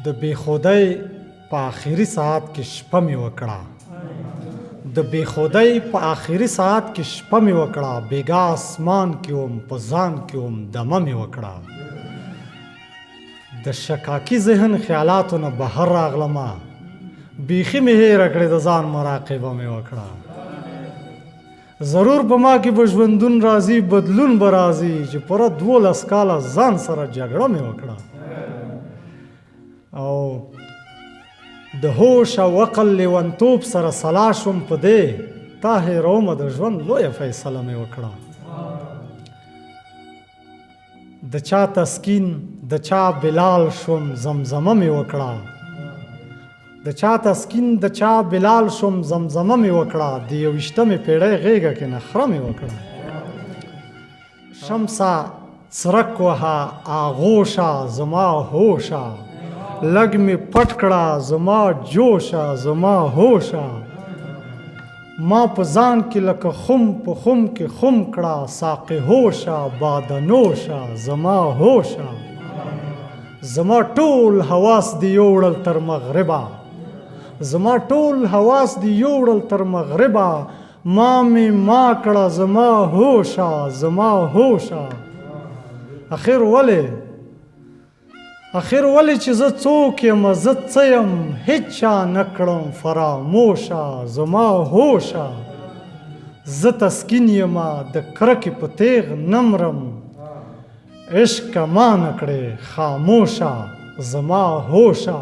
د بېخودۍ په آخري ساعت کې شپه مې وکړه د بېخودۍ په آخري ساعت کې شپه مې وکړه بېګا اسمان کې وم په ځان کې وم دمه مې وکړه د شکاکي ذهن خیالاتو نه بهر راغلمه بیخي مې هېره کړې د ځان مراقبه مې وکړه ضرور په ما کې به ژوندون راځي بدلون به راځي چې پوره 12 کاله ځان سره جګړه مې وکړه او د هوش او عقل لیونتوب سره سلا شوم په دې تا هېرومه د ژوند لویه فیصله مې وکړه د چا تسکین د چا بلال شوم زمزمه مې وکړه د چا تسکین د چا بلال شوم زمزمه مې وکړه د 21مې پېړۍ غېږه کې نخره مې وکړه شمسه څرک وهه آغوشه زما هوشه لږ مې پټ کړه زما جوشه زما هوشه ما په ځان کې لکه خم په خم کې خم کړه ساقي هوشه بادنوشه زما هوشه زما ټول حواس دی یوړل تر مغربه زما ټول حواس دی یوړل تر مغربه ما مې ما کړه زما هوشه زما هوشه اخر ولې چې زه څوک یم زه څه یم هېڅ چا نه کړم فراموشه زما هوشه زه تسکین یمه د کرکې په تیغ نه مرم عشقه ما نه کړې خاموشه زما هوشه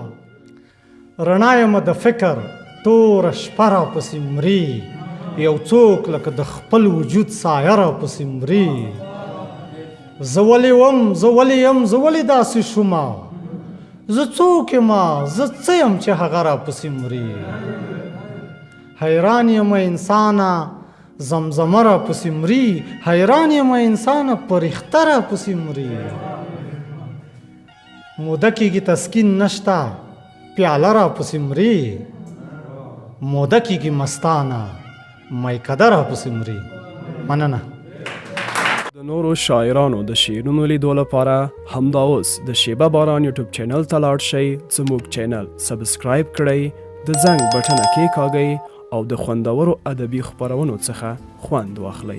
رڼا یمه د فکر توره شپه راپسې مري یو څوک لکه د خپل وجود سایه راپسې مري زه ولې وم زه ولې یم زه ولې داسې شومه زه څوک یمه زه څه یم چې هغه راپسې مري حیران یمه انسانه زمزمه راپسې مري حیران یمه انسانه پرښته راپسې مري موده کېږي تسکین نشته پیاله راپسې مري موده کېږي مستانه میکده راپسې مري مننه د نورو شاعرانو د شعرونو لیدو لپاره همدا اوس د شیبه باران یوټیوب چینل ته لاړ شئ زموږ چینل سبسکرایب کړئ د زنګ بټنه کېکاږئ او د خوندورو ادبي خپرونو څخه خوند واخلئ